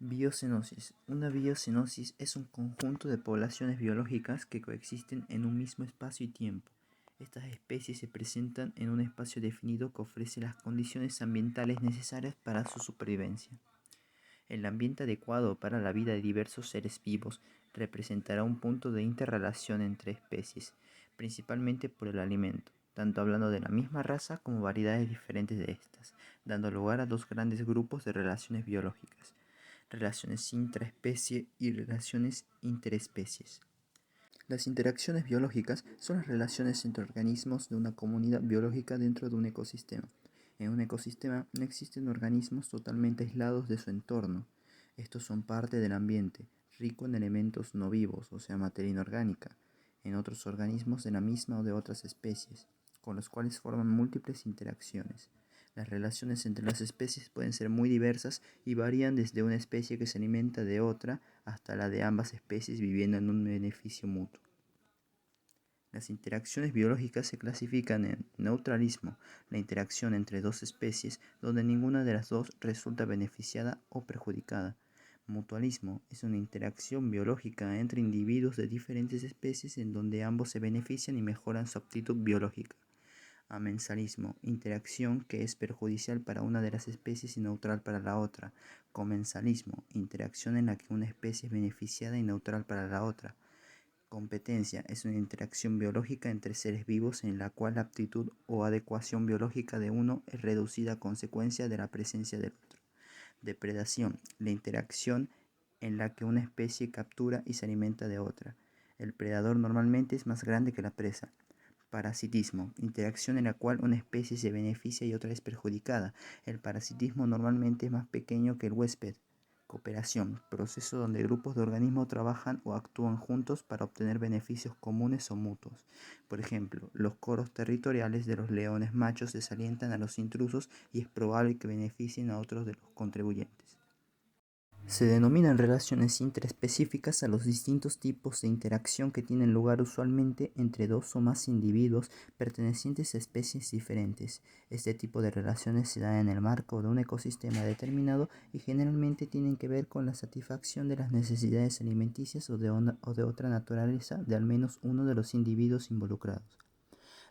Biocenosis. Una biocenosis es un conjunto de poblaciones biológicas que coexisten en un mismo espacio y tiempo. Estas especies se presentan en un espacio definido que ofrece las condiciones ambientales necesarias para su supervivencia. El ambiente adecuado para la vida de diversos seres vivos representará un punto de interrelación entre especies, principalmente por el alimento, tanto hablando de la misma raza como variedades diferentes de estas, dando lugar a dos grandes grupos de relaciones biológicas: relaciones intraespecie y relaciones interespecies. Las interacciones biológicas son las relaciones entre organismos de una comunidad biológica dentro de un ecosistema. En un ecosistema no existen organismos totalmente aislados de su entorno. Estos son parte del ambiente, rico en elementos no vivos, o sea, materia inorgánica, en otros organismos de la misma o de otras especies, con los cuales forman múltiples interacciones. Las relaciones entre las especies pueden ser muy diversas y varían desde una especie que se alimenta de otra hasta la de ambas especies viviendo en un beneficio mutuo. Las interacciones biológicas se clasifican en neutralismo, la interacción entre dos especies donde ninguna de las dos resulta beneficiada o perjudicada. Mutualismo es una interacción biológica entre individuos de diferentes especies en donde ambos se benefician y mejoran su aptitud biológica. Amensalismo, interacción que es perjudicial para una de las especies y neutral para la otra. Comensalismo, interacción en la que una especie es beneficiada y neutral para la otra. Competencia es una interacción biológica entre seres vivos en la cual la aptitud o adecuación biológica de uno es reducida a consecuencia de la presencia del otro. Depredación, la interacción en la que una especie captura y se alimenta de otra. El predador normalmente es más grande que la presa. Parasitismo, interacción en la cual una especie se beneficia y otra es perjudicada. El parasitismo normalmente es más pequeño que el huésped. Cooperación, proceso donde grupos de organismos trabajan o actúan juntos para obtener beneficios comunes o mutuos. Por ejemplo, los coros territoriales de los leones machos desalientan a los intrusos y es probable que beneficien a otros de los contribuyentes. Se denominan relaciones interespecíficas a los distintos tipos de interacción que tienen lugar usualmente entre dos o más individuos pertenecientes a especies diferentes. Este tipo de relaciones se da en el marco de un ecosistema determinado y generalmente tienen que ver con la satisfacción de las necesidades alimenticias o de otra naturaleza de al menos uno de los individuos involucrados.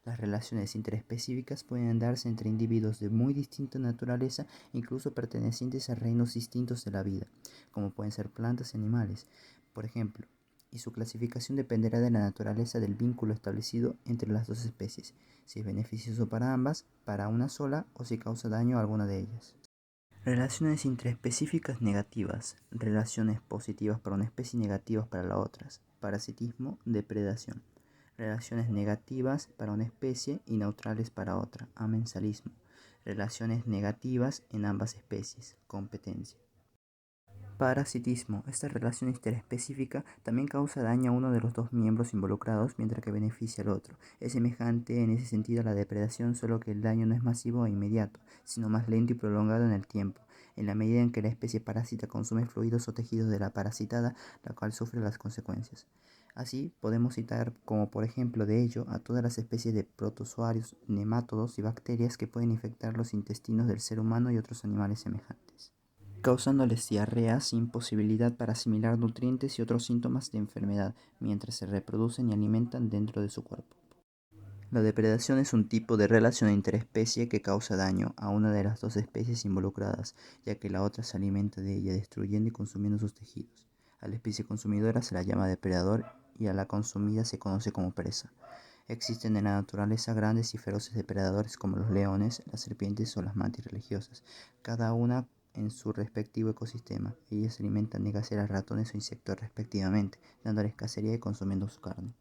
Las relaciones interespecíficas pueden darse entre individuos de muy distinta naturaleza, incluso pertenecientes a reinos distintos de la vida, como pueden ser plantas y animales, por ejemplo, y su clasificación dependerá de la naturaleza del vínculo establecido entre las dos especies, si es beneficioso para ambas, para una sola o si causa daño a alguna de ellas. Relaciones interespecíficas negativas, relaciones positivas para una especie y negativas para la otra, parasitismo, depredación. Relaciones negativas para una especie y neutrales para otra, amensalismo. Relaciones negativas en ambas especies, competencia. Parasitismo. Esta relación interespecífica también causa daño a uno de los dos miembros involucrados mientras que beneficia al otro. Es semejante en ese sentido a la depredación, solo que el daño no es masivo e inmediato, sino más lento y prolongado en el tiempo, en la medida en que la especie parásita consume fluidos o tejidos de la parasitada, la cual sufre las consecuencias. Así, podemos citar como por ejemplo de ello a todas las especies de protozoarios, nemátodos y bacterias que pueden infectar los intestinos del ser humano y otros animales semejantes, causándoles diarrea sin posibilidad para asimilar nutrientes y otros síntomas de enfermedad, mientras se reproducen y alimentan dentro de su cuerpo. La depredación es un tipo de relación interespecie que causa daño a una de las dos especies involucradas, ya que la otra se alimenta de ella, destruyendo y consumiendo sus tejidos. A la especie consumidora se la llama depredador y a la consumida se conoce como presa. Existen en la naturaleza grandes y feroces depredadores como los leones, las serpientes o las mantis religiosas, cada una en su respectivo ecosistema. Ellas se alimentan de gacelas, ratones o insectos respectivamente, dándoles cacería y consumiendo su carne.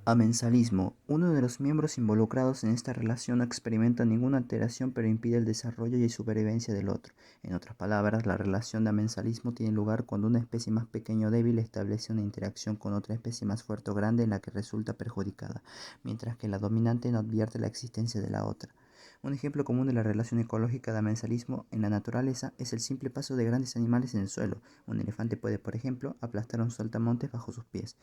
Amensalismo. Uno de los miembros involucrados en esta relación no experimenta ninguna alteración pero impide el desarrollo y supervivencia del otro. En otras palabras, la relación de amensalismo tiene lugar cuando una especie más pequeña o débil establece una interacción con otra especie más fuerte o grande en la que resulta perjudicada, mientras que la dominante no advierte la existencia de la otra. Un ejemplo común de la relación ecológica de amensalismo en la naturaleza es el simple paso de grandes animales en el suelo. Un elefante puede, por ejemplo, aplastar un saltamontes bajo sus pies.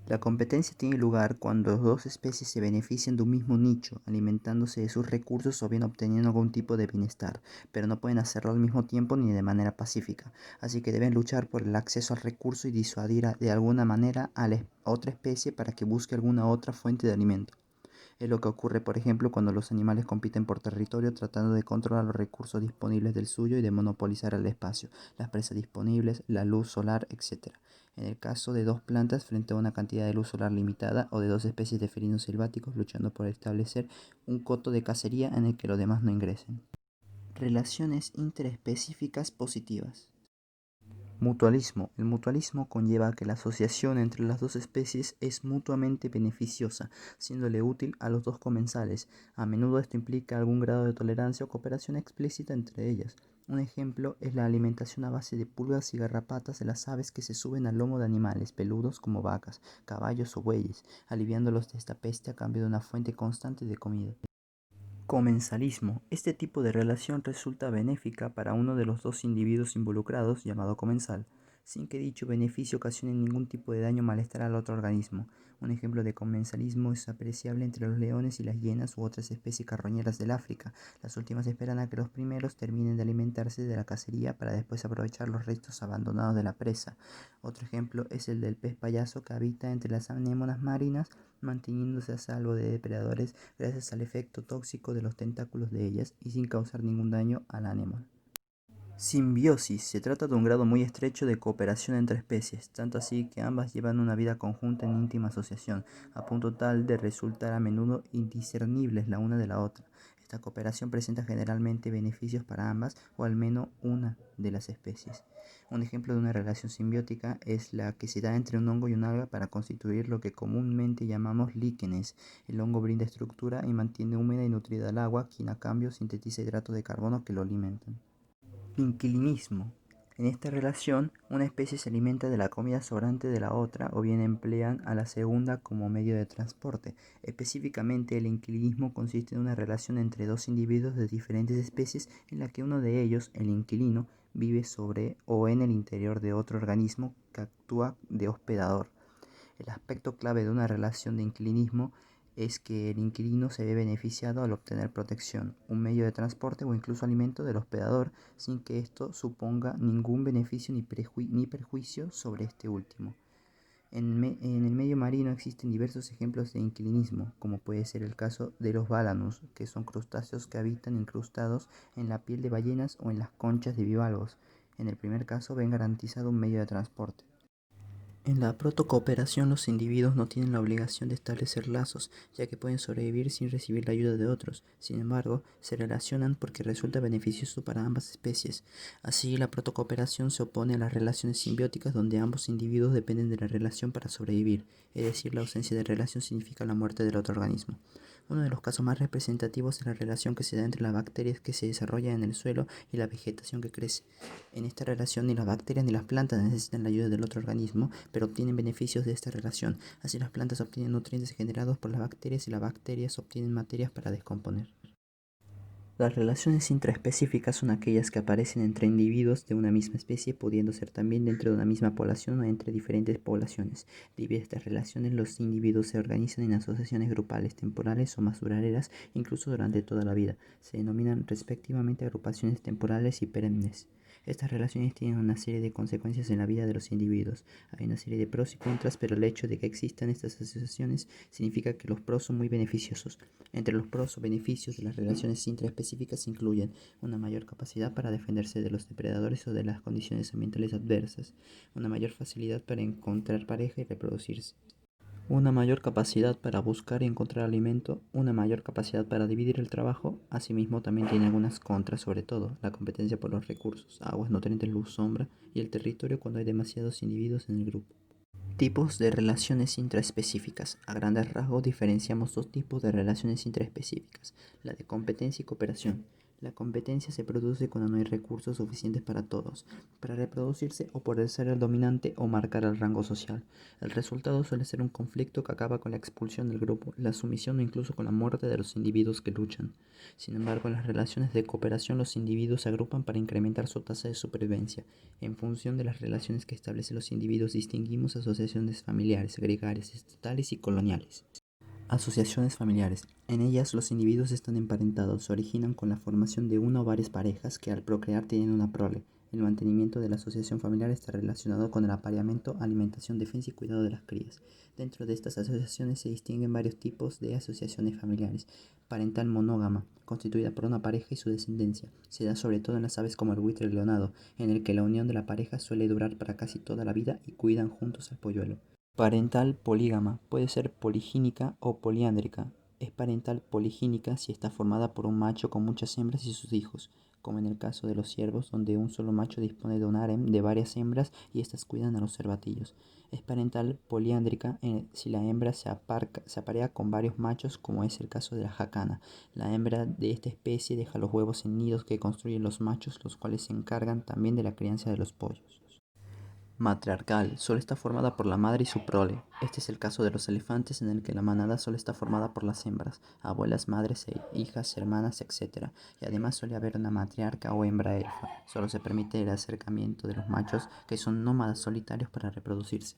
La competencia tiene lugar cuando dos especies se benefician de un mismo nicho, alimentándose de sus recursos o bien obteniendo algún tipo de bienestar, pero no pueden hacerlo al mismo tiempo ni de manera pacífica, así que deben luchar por el acceso al recurso y disuadir de alguna manera a la otra especie para que busque alguna otra fuente de alimento. Es lo que ocurre, por ejemplo, cuando los animales compiten por territorio tratando de controlar los recursos disponibles del suyo y de monopolizar el espacio, las presas disponibles, la luz solar, etc. En el caso de dos plantas frente a una cantidad de luz solar limitada o de dos especies de felinos selváticos luchando por establecer un coto de cacería en el que los demás no ingresen. Relaciones interespecíficas positivas. Mutualismo. El mutualismo conlleva que la asociación entre las dos especies es mutuamente beneficiosa, siéndole útil a los dos comensales. A menudo esto implica algún grado de tolerancia o cooperación explícita entre ellas. Un ejemplo es la alimentación a base de pulgas y garrapatas de las aves que se suben al lomo de animales peludos como vacas, caballos o bueyes, aliviándolos de esta peste a cambio de una fuente constante de comida. Comensalismo. Este tipo de relación resulta benéfica para uno de los dos individuos involucrados, llamado comensal, sin que dicho beneficio ocasione ningún tipo de daño o malestar al otro organismo. Un ejemplo de comensalismo es apreciable entre los leones y las hienas u otras especies carroñeras del África. Las últimas esperan a que los primeros terminen de alimentarse de la cacería para después aprovechar los restos abandonados de la presa. Otro ejemplo es el del pez payaso que habita entre las anémonas marinas, manteniéndose a salvo de depredadores gracias al efecto tóxico de los tentáculos de ellas y sin causar ningún daño al anémona. Simbiosis. Se trata de un grado muy estrecho de cooperación entre especies, tanto así que ambas llevan una vida conjunta en íntima asociación, a punto tal de resultar a menudo indiscernibles la una de la otra. Esta cooperación presenta generalmente beneficios para ambas o al menos una de las especies. Un ejemplo de una relación simbiótica es la que se da entre un hongo y un alga para constituir lo que comúnmente llamamos líquenes. El hongo brinda estructura y mantiene húmeda y nutrida al agua, quien a cambio sintetiza hidratos de carbono que lo alimentan. Inquilinismo. En esta relación, una especie se alimenta de la comida sobrante de la otra o bien emplean a la segunda como medio de transporte. Específicamente, el inquilinismo consiste en una relación entre dos individuos de diferentes especies en la que uno de ellos, el inquilino, vive sobre o en el interior de otro organismo que actúa de hospedador. El aspecto clave de una relación de inquilinismo es que el inquilino se ve beneficiado al obtener protección, un medio de transporte o incluso alimento del hospedador, sin que esto suponga ningún beneficio ni perjuicio sobre este último. En el medio marino existen diversos ejemplos de inquilinismo, como puede ser el caso de los balanus, que son crustáceos que habitan incrustados en la piel de ballenas o en las conchas de bivalvos. En el primer caso ven garantizado un medio de transporte. En la protocooperación los individuos no tienen la obligación de establecer lazos, ya que pueden sobrevivir sin recibir la ayuda de otros. Sin embargo, se relacionan porque resulta beneficioso para ambas especies. Así, la protocooperación se opone a las relaciones simbióticas donde ambos individuos dependen de la relación para sobrevivir, es decir, la ausencia de relación significa la muerte del otro organismo. Uno de los casos más representativos es la relación que se da entre las bacterias que se desarrollan en el suelo y la vegetación que crece. En esta relación ni las bacterias ni las plantas necesitan la ayuda del otro organismo, pero obtienen beneficios de esta relación. Así las plantas obtienen nutrientes generados por las bacterias y las bacterias obtienen materias para descomponer. Las relaciones intraespecíficas son aquellas que aparecen entre individuos de una misma especie, pudiendo ser también dentro de una misma población o entre diferentes poblaciones. Debido a estas relaciones, los individuos se organizan en asociaciones grupales, temporales o más duraderas, incluso durante toda la vida. Se denominan respectivamente agrupaciones temporales y perennes. Estas relaciones tienen una serie de consecuencias en la vida de los individuos. Hay una serie de pros y contras, pero el hecho de que existan estas asociaciones significa que los pros son muy beneficiosos. Entre los pros o beneficios de las relaciones intraespecíficas incluyen una mayor capacidad para defenderse de los depredadores o de las condiciones ambientales adversas, una mayor facilidad para encontrar pareja y reproducirse, una mayor capacidad para buscar y encontrar alimento, una mayor capacidad para dividir el trabajo. Asimismo, también tiene algunas contras, sobre todo la competencia por los recursos, aguas, nutrientes, luz, sombra y el territorio cuando hay demasiados individuos en el grupo. Tipos de relaciones intraespecíficas. A grandes rasgos diferenciamos dos tipos de relaciones intraespecíficas, la de competencia y cooperación. La competencia se produce cuando no hay recursos suficientes para todos, para reproducirse o por ser el dominante o marcar el rango social. El resultado suele ser un conflicto que acaba con la expulsión del grupo, la sumisión o incluso con la muerte de los individuos que luchan. Sin embargo, en las relaciones de cooperación los individuos se agrupan para incrementar su tasa de supervivencia. En función de las relaciones que establecen los individuos distinguimos asociaciones familiares, gregarias, estatales y coloniales. Asociaciones familiares. En ellas los individuos están emparentados, se originan con la formación de una o varias parejas que al procrear tienen una prole. El mantenimiento de la asociación familiar está relacionado con el apareamiento, alimentación, defensa y cuidado de las crías. Dentro de estas asociaciones se distinguen varios tipos de asociaciones familiares. Parental monógama, constituida por una pareja y su descendencia. Se da sobre todo en las aves como el buitre leonado, en el que la unión de la pareja suele durar para casi toda la vida y cuidan juntos al polluelo. Parental polígama, puede ser poligínica o poliándrica. Es parental poligínica si está formada por un macho con muchas hembras y sus hijos, como en el caso de los ciervos, donde un solo macho dispone de un harem de varias hembras y éstas cuidan a los cervatillos. Es parental poliándrica si la hembra se aparea con varios machos, como es el caso de la jacana. La hembra de esta especie deja los huevos en nidos que construyen los machos, los cuales se encargan también de la crianza de los pollos. Matriarcal, solo está formada por la madre y su prole. Este es el caso de los elefantes en el que la manada solo está formada por las hembras, abuelas, madres, hijas, hermanas, etc. Y además suele haber una matriarca o hembra elfa. Solo se permite el acercamiento de los machos que son nómadas solitarios para reproducirse.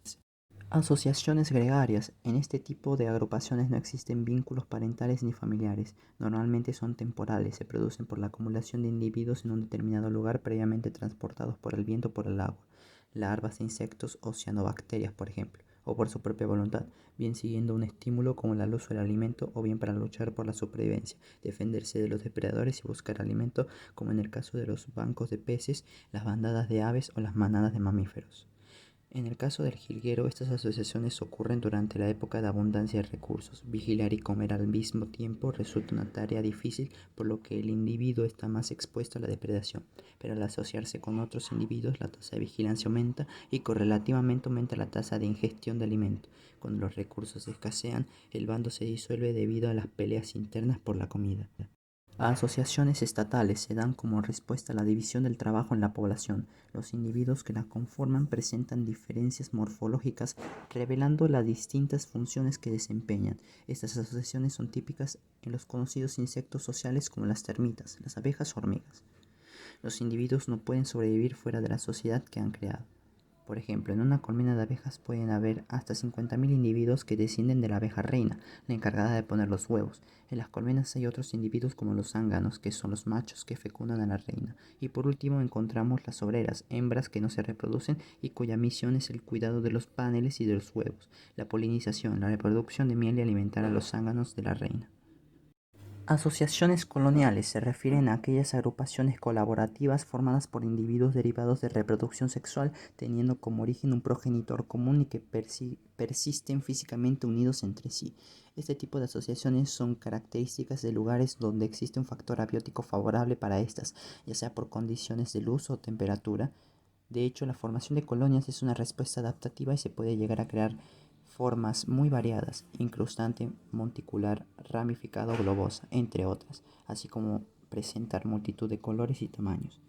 Asociaciones gregarias. En este tipo de agrupaciones no existen vínculos parentales ni familiares. Normalmente son temporales, se producen por la acumulación de individuos en un determinado lugar previamente transportados por el viento o por el agua. Larvas de insectos o cianobacterias, por ejemplo, o por su propia voluntad, bien siguiendo un estímulo como la luz o el alimento, o bien para luchar por la supervivencia, defenderse de los depredadores y buscar alimento, como en el caso de los bancos de peces, las bandadas de aves o las manadas de mamíferos. En el caso del jilguero, estas asociaciones ocurren durante la época de abundancia de recursos. Vigilar y comer al mismo tiempo resulta una tarea difícil, por lo que el individuo está más expuesto a la depredación. Pero al asociarse con otros individuos, la tasa de vigilancia aumenta y correlativamente aumenta la tasa de ingestión de alimento. Cuando los recursos escasean, el bando se disuelve debido a las peleas internas por la comida. Asociaciones estatales se dan como respuesta a la división del trabajo en la población. Los individuos que la conforman presentan diferencias morfológicas, revelando las distintas funciones que desempeñan. Estas asociaciones son típicas en los conocidos insectos sociales como las termitas, las abejas o hormigas. Los individuos no pueden sobrevivir fuera de la sociedad que han creado. Por ejemplo, en una colmena de abejas pueden haber hasta 50.000 individuos que descienden de la abeja reina, la encargada de poner los huevos. En las colmenas hay otros individuos como los zánganos, que son los machos que fecundan a la reina. Y por último encontramos las obreras, hembras que no se reproducen y cuya misión es el cuidado de los paneles y de los huevos, la polinización, la reproducción de miel y alimentar a los zánganos de la reina. Asociaciones coloniales se refieren a aquellas agrupaciones colaborativas formadas por individuos derivados de reproducción sexual teniendo como origen un progenitor común y que persisten físicamente unidos entre sí. Este tipo de asociaciones son características de lugares donde existe un factor abiótico favorable para estas, ya sea por condiciones de luz o temperatura. De hecho, la formación de colonias es una respuesta adaptativa y se puede llegar a crear formas muy variadas, incrustante, monticular, ramificado, globosa, entre otras, así como presentar multitud de colores y tamaños.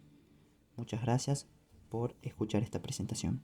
Muchas gracias por escuchar esta presentación.